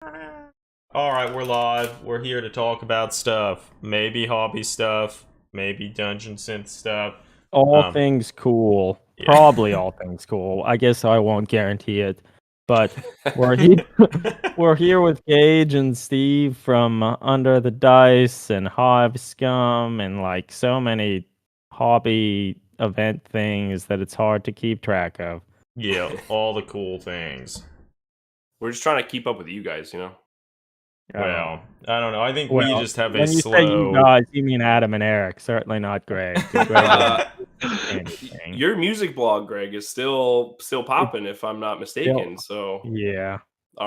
Alright, we're live. We're here to talk about stuff. Maybe hobby stuff, maybe dungeon synth stuff. All Um, things cool. yeah. Probably all things cool. I guess I won't guarantee it. But we're here, we're here with Gage and Steve from Under the Dice and Hive Scum and like so many hobby event things that it's hard to keep track of. Yeah, all the cool things. We're just trying to keep up with you guys, you know? Well, I don't know. I think we Well, just have a when you say you slow. guys, you mean Adam and Eric, certainly not Greg. 'Cause Greg doesn't do anything. Your music blog, Greg, is still popping, if I'm not mistaken. So, Yeah.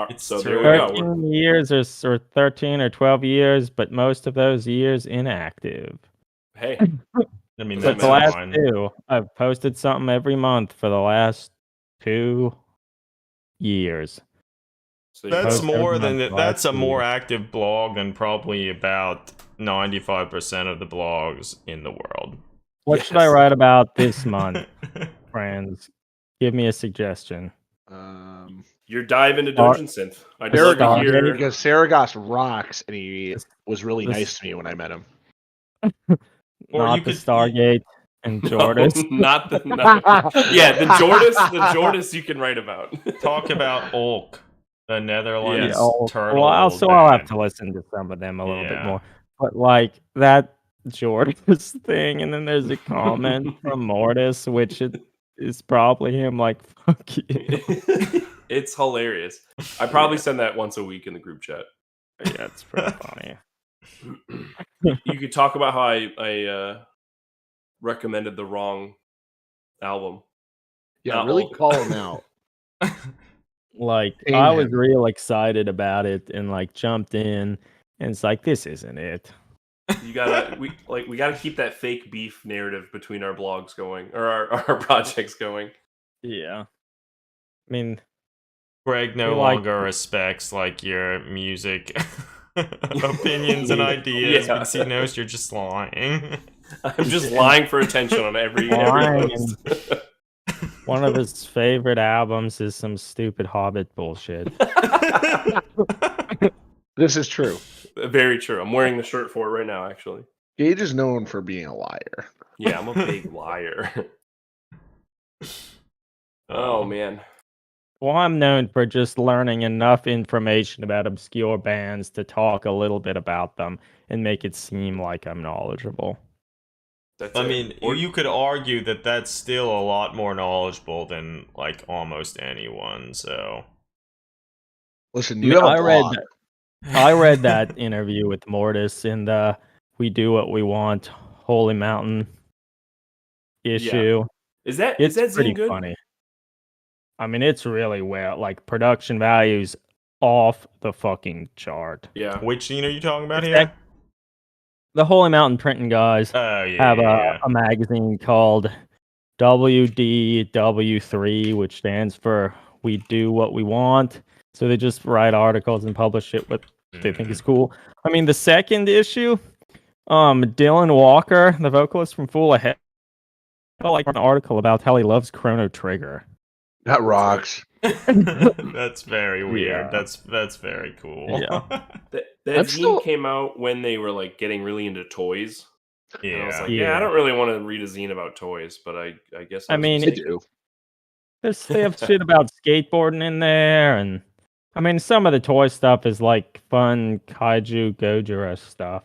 It's so true. there we go. 13 years or 13 or 12 years, but most of those years inactive. Hey, I mean, But that's the last fine. two, I've posted something every month for the last 2 years. so That's Post more every than month that's last a more year. active blog than probably about 95% of the blogs in the world. What should I Yes. write about this month, friends? Give me a suggestion. you're diving into Dungeon Synth. I just Stargate. love to hear. Because Saragas rocks, and he was really This- nice to me when I met him. Or Not you the could- Stargate and No, Jordis. not the. Yeah, the Jordis you can write about. Talk about Ulk, the Netherlands Yeah, turtle. well, I'll have band. to listen to some of them a little bit Yeah. more. But like that Jordis thing, and then there's a comment from Mortis, which is probably him like, fuck you. It's hilarious. I probably send that once a week in the group chat. Yeah, it's pretty funny. You could talk about how I recommended the wrong album. Yeah, Not really old. call him out. Like Shame I was him. real excited about it and like jumped in, and it's like this isn't it. We gotta keep that fake beef narrative between our blogs going or our projects going. Yeah, I mean, Greg no You're like- longer respects like your music opinions and ideas Yeah. because he knows you're just lying. I'm just lying for attention on every Lying post. one of his favorite albums is some stupid Hobbit bullshit. This is true. Very true. I'm wearing the shirt for it right now, actually. Gage is known for being a liar. Yeah, I'm a big liar. Oh man. Well, I'm known for just learning enough information about obscure bands to talk a little bit about them and make it seem like I'm knowledgeable. That's I it. mean, Or- you could argue that that's still a lot more knowledgeable than like almost anyone. So Listen, I you mean, have a I read blog. I read that interview with Mortis in the We Do What We Want Holy Mountain issue. is that It's pretty zine good? funny. I mean, it's really well, like production values off the fucking chart. Yeah. which scene are you talking about It's here? The Holy Mountain printing guys Oh yeah, have yeah, a magazine called WDW3, which stands for We Do What We Want. So they just write articles and publish it what they think is cool. I mean, the second issue, Dylan Walker, the vocalist from Fool Ahead, like an article about how he loves Chrono Trigger. That rocks. That's very weird. Yeah. That's very cool. Yeah. That That's zine still- came out when they were like getting really into toys. And I was yeah. like, Yeah. I don't really want to read a zine about toys, but I guess I was mean, They mistaken. do. They have shit about skateboarding in there, and I mean, some of the toy stuff is like fun kaiju Gojira stuff.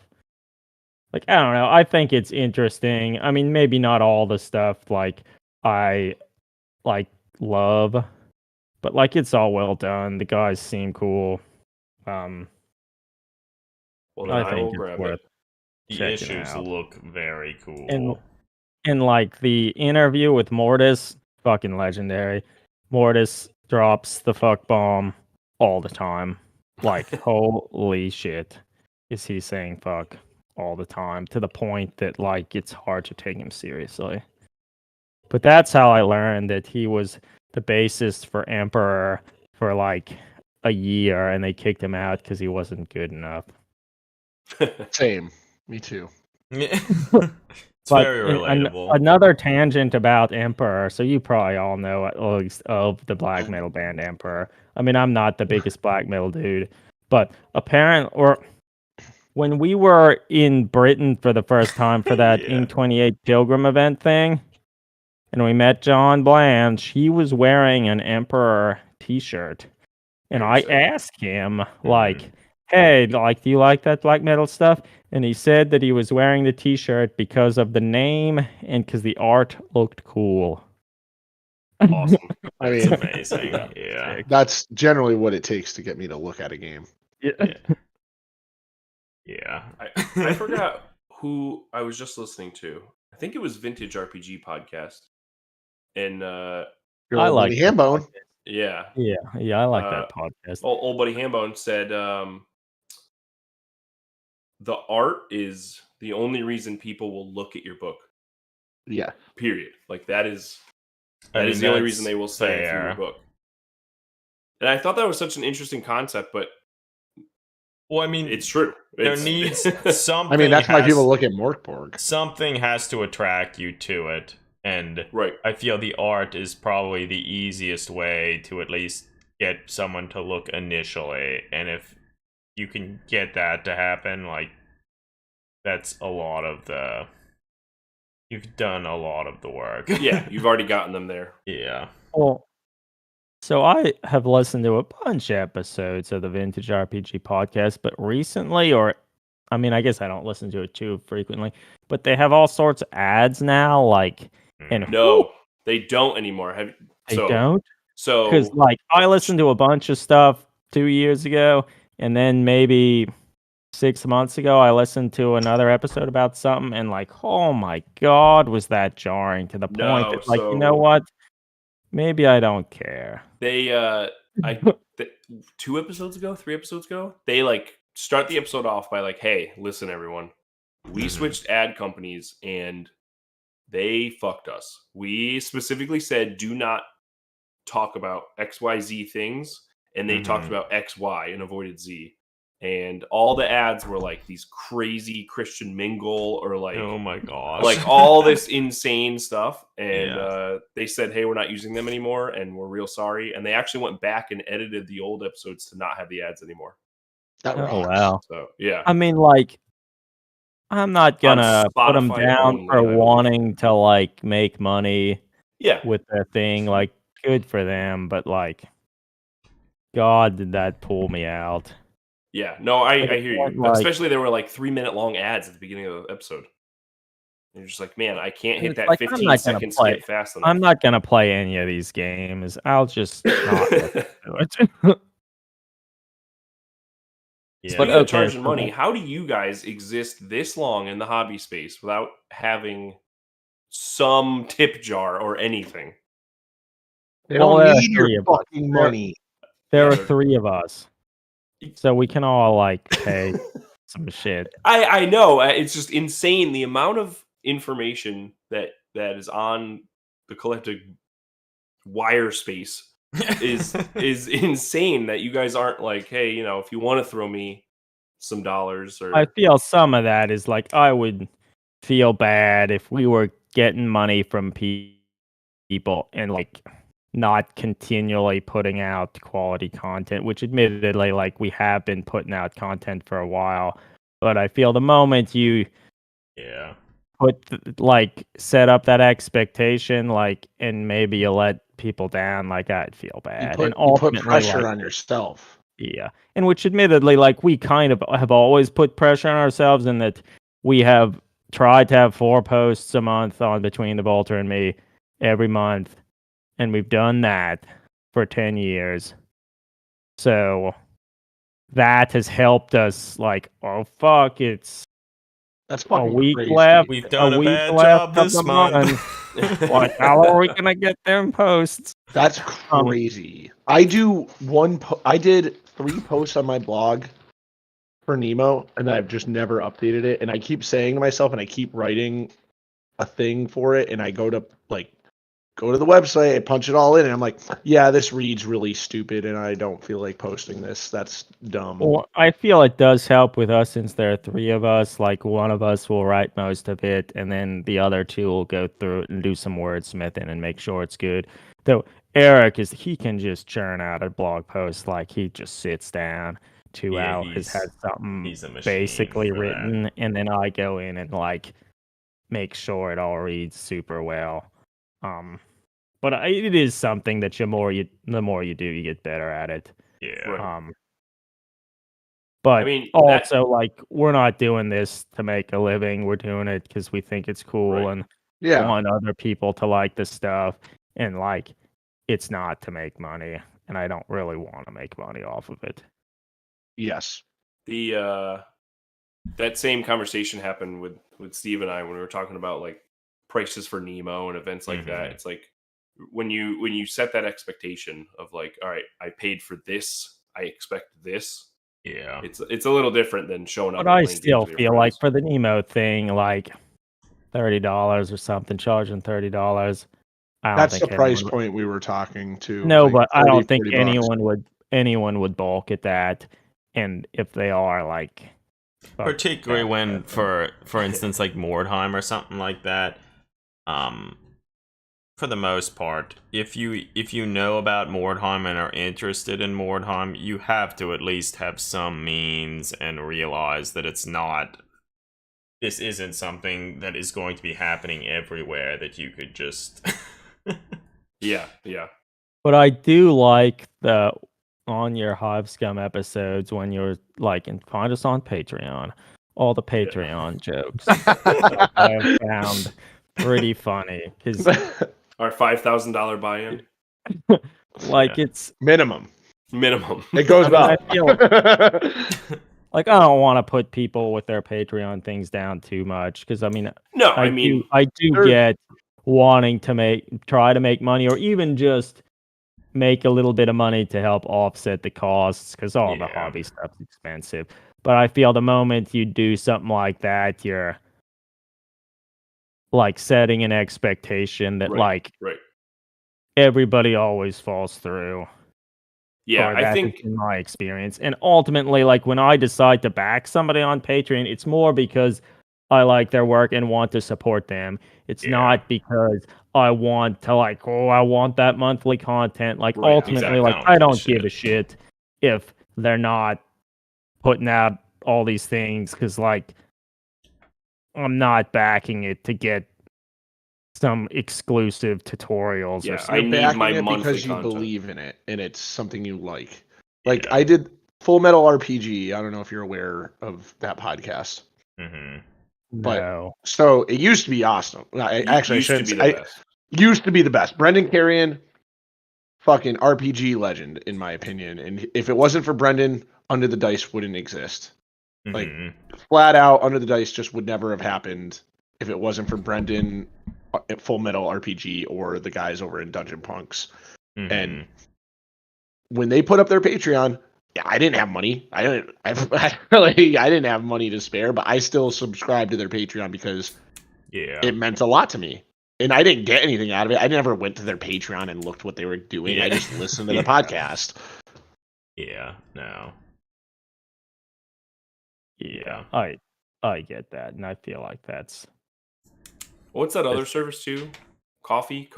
Like, I don't know. I think it's interesting. I mean, maybe not all the stuff like I like love, but like it's all well done. The guys seem cool. Well, then I I think will it's grab worth it. The checking issues out. look very cool. And like the interview with Mortis, fucking legendary. Mortis drops the fuck bomb all the time. Like, holy shit, is he saying fuck all the time to the point that like it's hard to take him seriously. But that's how I learned that he was the bassist for Emperor for like a year, and they kicked him out because he wasn't good enough. Same. Me too. It's But very relatable. another tangent about Emperor. So you probably all know at least of the black metal band Emperor. I mean, I'm not the biggest black metal dude, But when we were in Britain for the first time for that Yeah. Ink 28 Pilgrim event thing, and we met John Blanche, he was wearing an Emperor t-shirt. And I Very sick. asked him, like, hey, like, do you like that black metal stuff? And he said that he was wearing the t-shirt because of the name and because the art looked cool. Awesome. I It's mean, amazing. Yeah. Sick. that's generally what it takes to get me to look at a game. Yeah. Yeah. I forgot who I was just listening to. I think it was Vintage RPG Podcast. And Your I old like buddy that Hambone. yeah, Yeah, I like that podcast. old buddy Hambone said the art is the only reason people will look at your book. Yeah. Period. Like that is I mean, the only that's reason they will stay through your fair. book. And I thought that was such an interesting concept, but Well, I mean, it's true. there It's- needs something. I mean, that's why has- people look at Morkborg. Something has to attract you to it, and right. I feel the art is probably the easiest way to at least get someone to look initially. And if you can get that to happen, like, that's a lot of the. You've done a lot of the work. Yeah, you've already gotten them there. Yeah. Well, so I have listened to a bunch of episodes of the Vintage RPG podcast, but recently, I mean, I guess I don't listen to it too frequently, but they have all sorts of ads now, like, and No, they don't anymore. they don't? So Because, like, I listened to a bunch of stuff 2 years ago, and then maybe 6 months ago, I listened to another episode about something, and, like, oh my God, was that jarring to the point No, that, like, you know so- what? Maybe I don't care. they 2 episodes ago, 3 episodes ago, they like start the episode off by like, hey, listen everyone, we Mhm. switched ad companies and they fucked us. We specifically said do not talk about XYZ things, and they talked Mhm. about XY and avoided Z. And all the ads were like these crazy Christian mingle or like Oh my gosh. like all this insane stuff, and Yeah. they said, hey, we're not using them anymore and we're real sorry, and they actually went back and edited the old episodes to not have the ads anymore. That Oh, rocks. wow. So yeah, I mean, like, I'm not gonna put them Spotify down only, for I believe. wanting to, like, make money yeah, with their thing. Like, good for them, but, like, God, did that pull me out. yeah. No, I Like, hear you. like- Especially there were like 3-minute long ads at the beginning of the episode. And you're just like, man, I can't hit It's that like, I'm 15 not gonna second play- skip fast enough. I'm not gonna play any of these games. I'll just not listen to it. Yeah. Speaking okay, of charging so- money, how do you guys exist this long in the hobby space without having some tip jar or anything? They Well, don't there are need 3 your of us. fucking money. There Yeah, are they're- 3 of us, so we can all, like, pay some shit. I know it's just insane the amount of information that is on the collective wire space is insane that you guys aren't like, hey, you know, if you want to throw me some dollars or I feel some of that is like I would feel bad if we were getting money from people and like not continually putting out quality content, which admittedly, like, we have been putting out content for a while. But I feel the moment you Yeah. set up that expectation, like, and maybe you let people down, like, I'd feel You bad. put, And you put ultimately, pressure like, on yourself. yeah. And which admittedly, like, we kind of have always put pressure on ourselves in that we have tried to have 4 posts a month on Between the Bolter and Me every month. And we've done that for 10 years. So that has helped us, like, oh, fuck, it's That's a fucking week crazy. left. We've done a week bad left job of this the month. Like, how are we going to get them posts? That's crazy. I do I did 3 posts on my blog for Nemo, and I've just never updated it. And I keep saying to myself, and I keep writing a thing for it, and I go to the website, I punch it all in, and I'm like, yeah, this reads really stupid, and I don't feel like posting this. That's dumb. Well, I feel it does help with us since there are 3 of us. Like, one of us will write most of it, and then the other 2 will go through it and do some wordsmithing and make sure it's good. Though Eric he can just churn out a blog post, like, he just sits down. 2 Yeah, hours has something he's a machine basically for that. written, and then I go in and like make sure it all reads super well. But it is something that the more you do, you get better at it. Yeah. Right. But I mean, also, like, we're not doing this to make a living. We're doing it because we think it's cool Right. and Yeah. want other people to like the stuff. And like, it's not to make money, and I don't really want to make money off of it. Yes. the that same conversation happened with Steve and I when we were talking about like prices for Nemo and events like that. Mhm. It's like when you set that expectation of like, all right, I paid for this, I expect this. Yeah. It's a little different than showing up. But and I playing games still with your feel like friends. for the Nemo thing, like $30 or something, charging $30. I don't That's the think price anyone would- point we were talking to. No, like but I 30, don't think 40 bucks. anyone would balk at that. And if they are, like, fuck Particularly that. when, for instance, like Mordheim or something like that. For the most part, if you know about Mordheim and are interested in Mordheim, you have to at least have some means and realize that this isn't something that is going to be happening everywhere that you could just Yeah. But I do like the on your Hive Scum episodes when you're like, and find us on Patreon. All the Patreon jokes I have found pretty funny because, Our $5,000 buy-in like, Yeah. it's Minimum. minimum. It goes I mean, well. I feel like I don't want to put people with their Patreon things down too much because I mean, No, I I mean, do there- get wanting to try to make money or even just make a little bit of money to help offset the costs because all the Yeah. hobby stuff's expensive. But I feel the moment you do something like that, you're like setting an expectation that Right. like right. everybody always falls through. Yeah, Or I that think has been my experience. And ultimately, like when I decide to back somebody on Patreon, it's more because I like their work and want to support them. It's Yeah. not because I want to like, oh, I want that monthly content. Like Right, ultimately, exactly. like I don't give a shit if they're not putting out all these things because like I'm not backing it to get some exclusive tutorials Yeah, or I something. need Backing my it monthly because you content. believe in it and it's something you like. Like Yeah. I did Full Metal RPG. I don't know if you're aware of that podcast. Mhm. But- No. So it used to be awesome. I Used to shouldn't be say- the best. used to be the best. Brendan Carrion, fucking RPG legend in my opinion. And if it wasn't for Brendan, Under the Dice wouldn't exist. Like- Mhm. Flat out, Under the Dice just would never have happened if it wasn't for Brendan at Full Metal RPG or the guys over in Dungeon Punks. Mhm. And when they put up their Patreon, yeah, I didn't have money. I didn't have money to spare, but I still subscribed to their Patreon because Yeah. it meant a lot to me. And I didn't get anything out of it. I never went to their Patreon and looked what they were doing. I Yeah. just listened to the Yeah. podcast. Yeah. No. Yeah, Yeah. I get that, and I feel like that's What's that other service too? Ko-fi,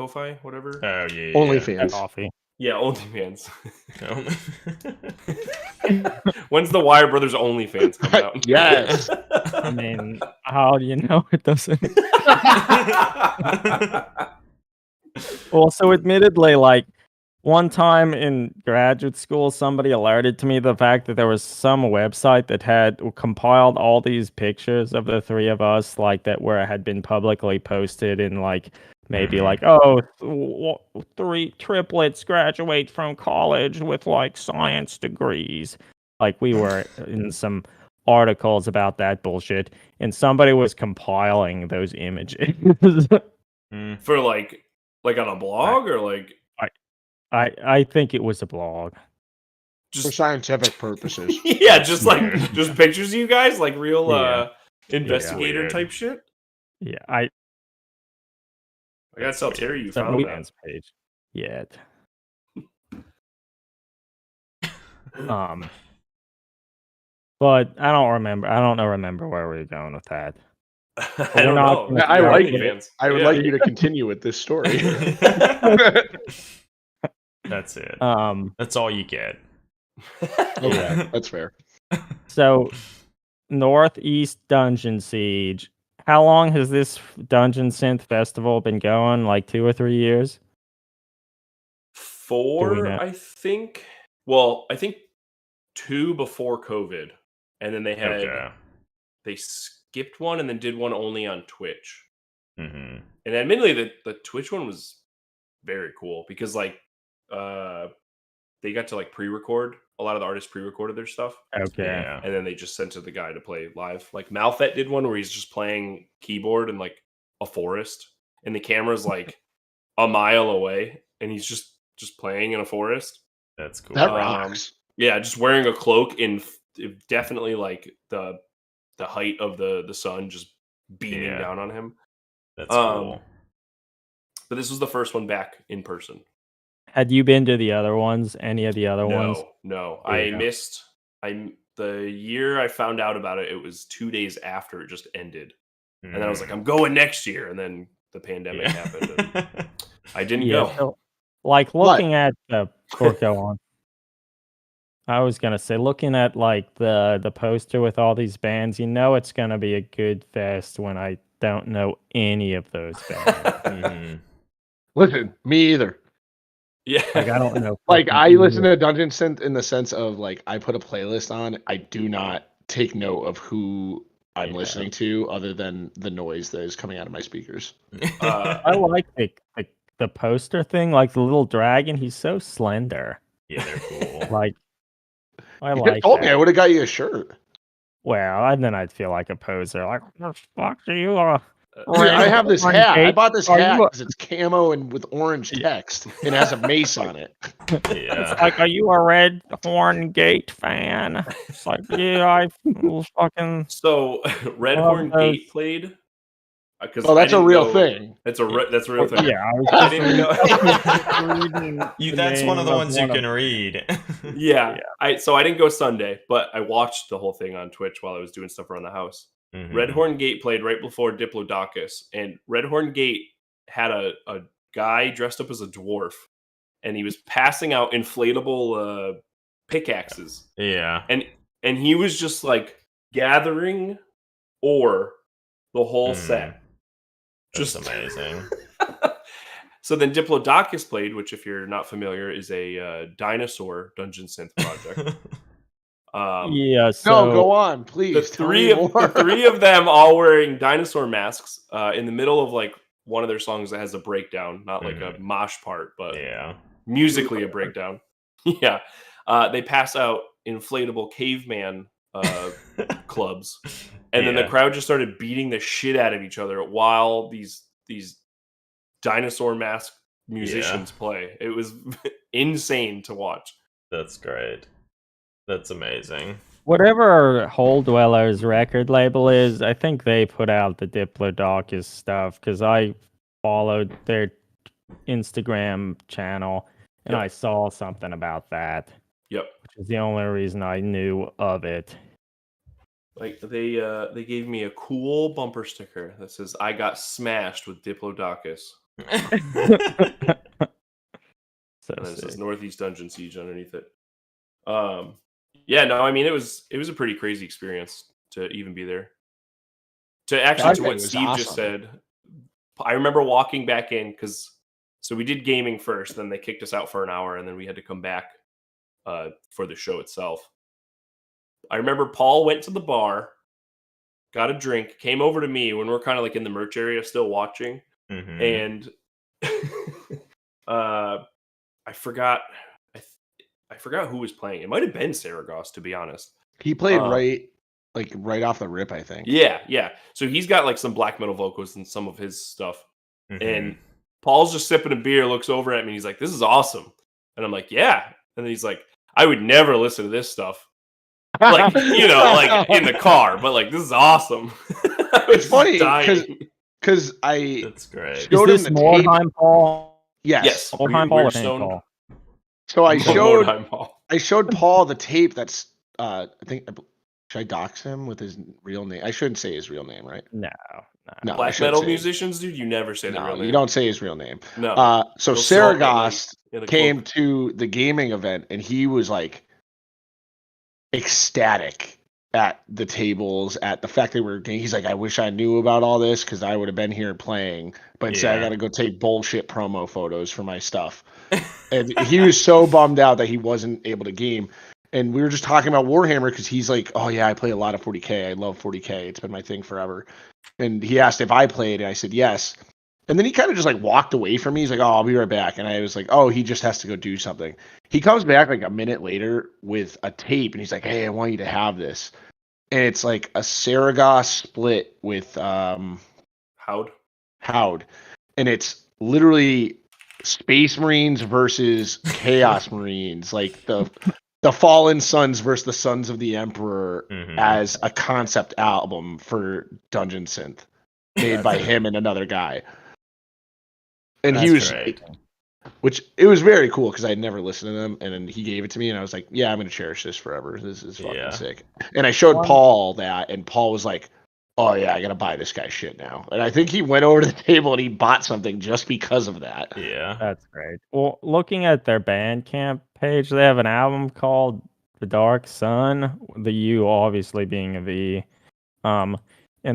whatever. Oh yeah. OnlyFans. coffee. Yeah, OnlyFans. Yeah. When's the Wire Brothers OnlyFans coming out? Yes. I mean, how do you know it doesn't? Also, admittedly, like one time in graduate school, somebody alerted to me the fact that there was some website that had compiled all these pictures of the three of us, like that where it had been publicly posted in like maybe Mhm. like, oh, three triplets graduate from college with like science degrees. Like we were in some articles about that bullshit, and somebody was compiling those images. Mm. For like on a blog or like I think it was a blog. For just scientific purposes. yeah, just like weird. just pictures of you guys, like real Yeah. investigator Weird. type shit. Yeah, I gotta That's tell weird. Terry you the found that. OnlyFans page yet. But I don't remember where we were going with that. I don't not know. gonna I like OnlyFans. I would Yeah. like you to continue with this story. That's it. Um, That's all you get. Okay, that's fair. So, Northeast Dungeon Siege. How long has this Dungeon Synth Festival been going? Like 2 or 3 years? Do we 4, know? I think. Well, I think 2 before COVID, and then Okay. they skipped one and then did one only on Twitch. hmm And admittedly, the Twitch one was very cool because they got to like pre-record. A lot of the artists pre-recorded their stuff, Okay. Yeah. and then they just sent to the guy to play live. Like Malfet did one where he's just playing keyboard in like a forest, and the camera's like a mile away, and he's just playing in a forest. That's cool. That Um, rocks. Yeah, just wearing a cloak in definitely like the height of the sun just beaming Yeah. down on him. That's um, cool. But this was the first one back in person. Had you been to the other ones? Any of the other ones? No. I Yeah. missed. The year I found out about it, it was 2 days after it just ended, and then I was like, I'm going next year, and then the pandemic happened, and I didn't Yeah. go. So, like What? looking at the go on. I was gonna say, looking at like the poster with all these bands, you know it's gonna be a good fest when I don't know any of those bands. Mhm. Listen, me either. Yeah, Like I don't know. Like fucking I any listen of- to Dungeon Synth in the sense of like I put a playlist on. I do not take note of who I'm Yeah. listening to other than the noise that is coming out of my speakers. I like the poster thing, like the little dragon. He's so slender. yeah, they're cool. Like I You could like have told me I that. would have got you a shirt. Well, and then I'd feel like a poser. Like what the fuck are you? Dude, I have this Horn hat. I Gate? bought this Are hat you a- because it's camo and with orange text. It has a mace on it. Yeah. It's like, are you a Red Horn Gate fan? It's like, yeah, I fucking. So Red Love Horn those. Gate played. Because Oh, that's a real thing. That's a real thing. Yeah, I was I just didn't know. reading You, the that's one of the name ones you one of can read. Yeah. So I didn't go Sunday, but I watched the whole thing on Twitch while I was doing stuff around the house. Mhm. Red Horn Gate played right before Diplodocus, and Red Horn Gate had a guy dressed up as a dwarf, and he was passing out inflatable pickaxes, Yeah. and he was just like gathering ore the whole set. That's Just amazing. So then Diplodocus played, which, if you're not familiar, is a dinosaur dungeon synth project. Yeah, so No, go on, please. the tell me more. three of them all wearing dinosaur masks in the middle of like one of their songs that has a breakdown, not like a mosh part, but Yeah. musically a breakdown. Yeah. They pass out inflatable caveman clubs, and then the Yeah. crowd just started beating the shit out of each other while these dinosaur mask musicians play. It was insane to watch. That's great. That's amazing. whatever Hole Dwellers record label is, I think they put out the Diplodocus stuff because I followed their Instagram channel and Yep. I saw something about that, Yep. which is the only reason I knew of it. Like they gave me a cool bumper sticker that says "I got smashed with Diplodocus," So and then it says sick. Northeast Dungeon Siege underneath it. Yeah, no, I mean it was a pretty crazy experience to even be there. To actually, I to bet it what was Steve just awesome. said, I remember walking back in because so we did gaming first, then they kicked us out for an hour, and then we had to come back for the show itself. I remember Paul went to the bar, got a drink, came over to me when we're kind of like in the merch area still watching, Mhm. and I forgot who was playing. It might have been Saragoss, to be honest. He played Uh, right off the rip, I think. Yeah. So he's got like some black metal vocals and some of his stuff. Mhm. And Paul's just sipping a beer, looks over at me, and he's like, "This is awesome." And I'm like, "Yeah." And then he's like, "I would never listen to this stuff." Like, like in the car, but like, this is awesome. It's funny, dying. because I That's great. Is showed him this the tape. Mordheim Paul? Yes. Mordheim Paul or Saint Weirdstone. Paul? So I showed Mordheim Paul. Paul the tape that's I think should I dox him with his real name? I shouldn't say his real name, right? No. No, I Black shouldn't metal say- musicians, dude, you never say the No, real name. you don't say his real name. No. So They'll sell it, like, Saragoss in the came cloak. to the gaming event and he was like ecstatic at the tables, at the fact that he's like, I wish I knew about all this because I would have been here playing, but instead I Yeah. got to go take bullshit promo photos for my stuff. And he was so bummed out that he wasn't able to game. And we were just talking about Warhammer because he's like, oh yeah, I play a lot of 40K. I love 40K. It's been my thing forever. And he asked if I played, and I said yes. And then he kind of just like walked away from me. He's like, oh, I'll be right back. And I was like, oh, he just has to go do something. He comes back like a minute later with a tape, and he's like, hey, I want you to have this. And it's like a Saragoth split with Howd. Howd. And it's literally Space Marines versus Chaos Marines, like the Fallen Sons versus the Sons of the Emperor Mhm. as a concept album for Dungeon Synth made by him and another guy. And he That's was, great. which it was very cool because I'd never listened to them, and then he gave it to me, and I was like, yeah, I'm gonna cherish this forever. This is fucking Yeah. sick. And I showed Paul that, and Paul was like, oh yeah, I gotta buy this guy's shit now. And I think he went over to the table and he bought something just because of that. Yeah. That's great. Well, looking at their Bandcamp page, they have an album called The Dark Sun, the U obviously being a V. And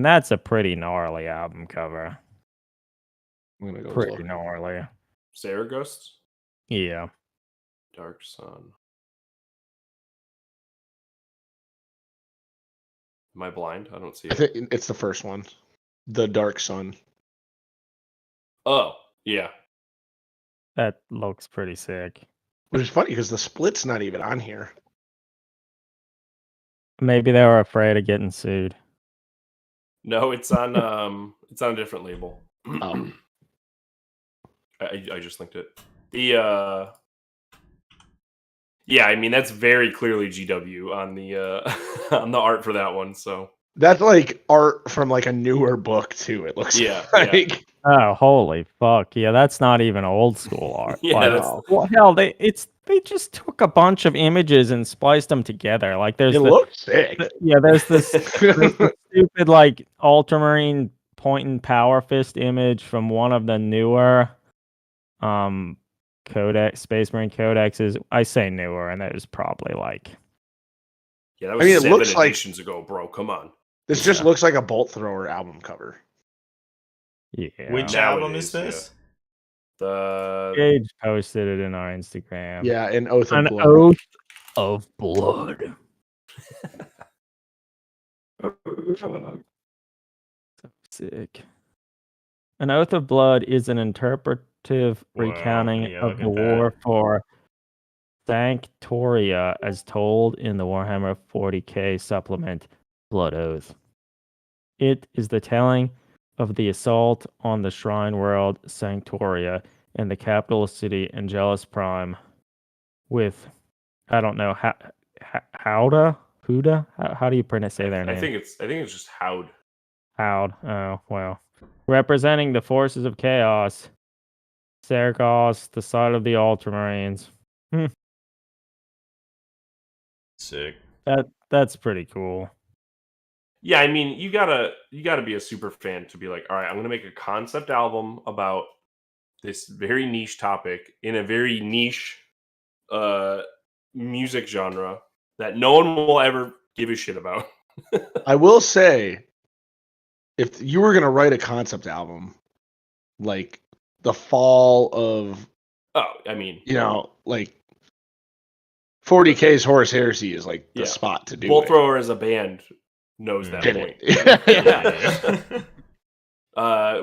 that's a pretty gnarly album cover. I'm gonna go Pretty look. gnarly. Saraghost. Yeah. Dark Sun. Am I blind? I don't see I it. think it's the first one, The Dark Sun. Oh, yeah. That looks pretty sick. Which is funny because the split's not even on here. Maybe they were afraid of getting sued. No, it's on a different label. Oh. I just linked it. The yeah, I mean that's very clearly GW on the on the art for that one. So That's like art from like a newer book too. It looks Yeah, like. Oh, holy fuck. Yeah, that's not even old school art. Yeah, Like, that's- well, hell, they just took a bunch of images and spliced them together. Like there's It looks sick. there's this stupid like ultramarine point and power fist image from one of the newer codex Space Marine codexes. I say newer, and it was probably like yeah, that was mean, it 7 looks like- editions ago, bro. Come on. This just Yeah. looks like a Bolt Thrower album cover. yeah. Which Now album it is is, this? The Gage posted it in our Instagram. Yeah, an Oath of An Blood. oath of blood. So sick. An Oath of Blood is an interpretive Wow, recounting yeah, of look the at that. war for Sanctoria as told in the Warhammer 40k supplement Blood Oath. It is the telling of the assault on the shrine world Sanctoria and the capital city Angelus Prime with, I don't know, Huda? How do you say their name? I think it's just Howd. Howd. Oh, well. Representing the forces of chaos. Sargos, the side of the Ultramarines. Sick. That's pretty cool. Yeah, I mean, you gotta be a super fan to be like, all right, I'm gonna make a concept album about this very niche topic in a very niche music genre that no one will ever give a shit about. I will say, if you were gonna write a concept album, like the fall of, Oh, I mean, like 40K's Horus Heresy is like the Yeah. spot to do Bolt it. Thrower as a band knows that Did point. it.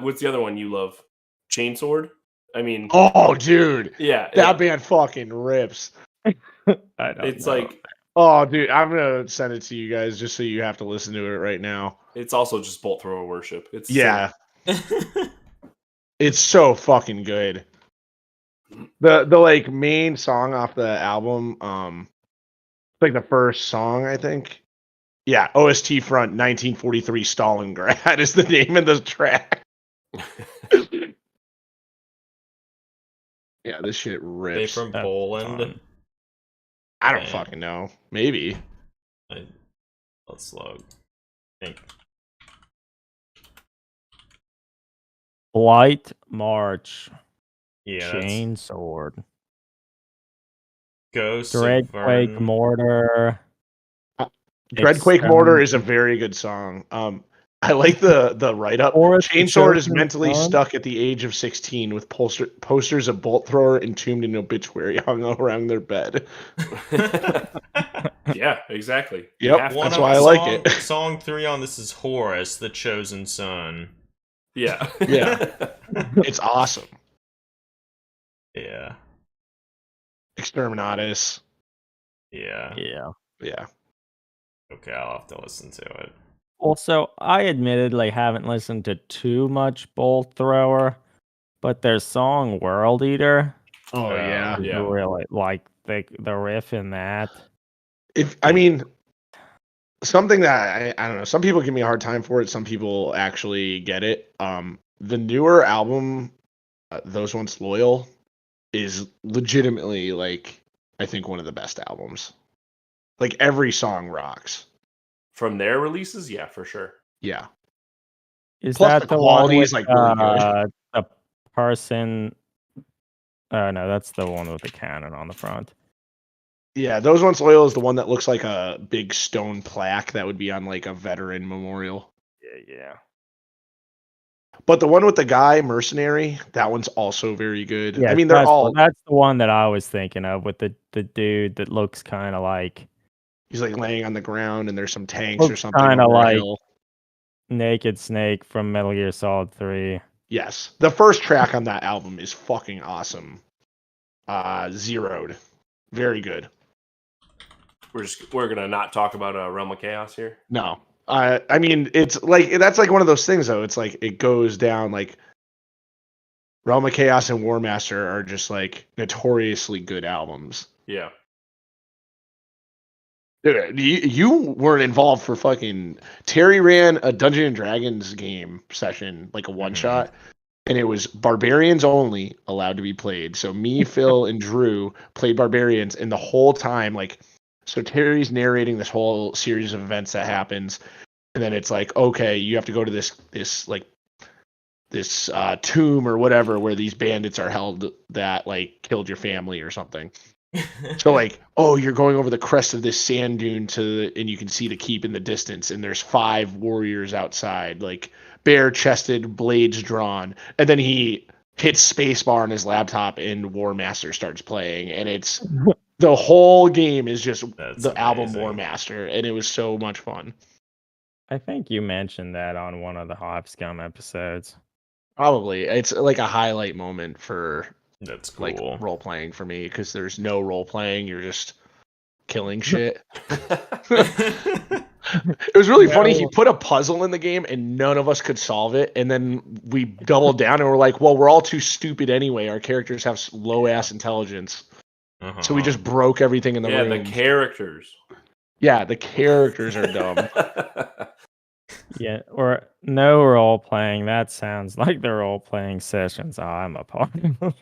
What's the other one you love? Chainsword? I mean, Oh, dude, yeah, that band fucking rips. I don't it's know. like Oh, dude, I'm gonna send it to you guys just so you have to listen to it right now. it's also just Bolt Thrower worship. It's Yeah, it's so fucking good. The like main song off the album, like the first song, I think. Yeah, OST front 1943 Stalingrad is the name of the track. Yeah, this shit They rips. from That's Poland? fun. I don't Yeah. fucking know. Maybe. Let's log. Think. Blight March. Yeah, that's Chain Sword. Ghosts of Dreadquake Vern. Mortar. Dreadquake Mortar is a very good song. I like the write up. Forest Chainsword is Chosen mentally Son? stuck at the age of 16 with posters of Bolt Thrower entombed in obituary hung around their bed. Yeah, exactly. You Yep, have to that's know why I it. like it. Song 3 on this is Horus, the Chosen Son. Yeah. Yeah. It's awesome. Yeah. Exterminatus. Yeah. Yeah. Okay, I'll have to listen to it. Also, I admittedly haven't listened to too much Bolt Thrower, but their song World Eater, Oh yeah. Yeah. really like the riff in that. I mean, something that I don't know. Some people give me a hard time for it. Some people actually get it. The newer album, Those Once Loyal, is legitimately like I think one of the best albums. Like every song rocks. From their releases, yeah, for sure. Yeah. Is Plus that the the one quality with is like really good. the person? Oh no, that's the one with the cannon on the front. Yeah, Those Once Loyal is the one that looks like a big stone plaque that would be on like a veteran memorial. Yeah. But the one with the guy, Mercenary, that one's also very good. Yeah, I mean, they're all. that's the one that I was thinking of with the dude that looks kind of like He's like laying on the ground, and there's some tanks or looks something kind of over a like hill. Naked Snake from Metal Gear Solid 3. Yes, the first track on that album is fucking awesome. Zeroed, very good. We're gonna not talk about Realm of Chaos here. No, I mean it's like that's like one of those things though. It's like it goes down like Realm of Chaos and War Master are just like notoriously good albums. Yeah. Dude, you weren't involved for fucking Terry ran a Dungeons and Dragons game session, like a one shot, and it was barbarians only allowed to be played. So me, Phil, and Drew played barbarians, and the whole time, like, so Terry's narrating this whole series of events that happens, and then it's like, okay, you have to go to this tomb or whatever where these bandits are held that like killed your family or something. So like, oh, you're going over the crest of this sand dune and you can see the keep in the distance, and there's 5 warriors outside, like bare-chested, blades drawn, and then he hits spacebar on his laptop, and War Master starts playing, and it's the whole game is just That's the album amazing. War Master, and it was so much fun. I think you mentioned that on one of the Hopscum episodes. Probably, it's like a highlight moment for That's cool. like role playing for me because there's no role playing. You're just killing shit. It was really funny. He put a puzzle in the game and none of us could solve it. And then we doubled down and we're like, well, we're all too stupid anyway. Our characters have low ass intelligence. So we just broke everything in the room. The characters. Yeah, the characters are dumb. Yeah, or no role playing. That sounds like the role playing sessions I'm a part of.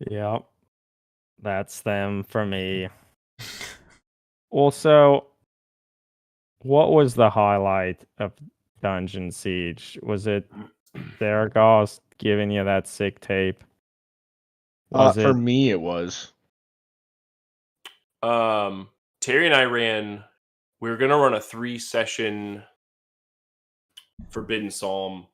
Yep. That's them for me. Also, what was the highlight of Dungeon Siege? Was it Theragost giving you that sick tape? Was For it me, it was. Terry and I ran. We were gonna run a 3-session Forbidden Psalm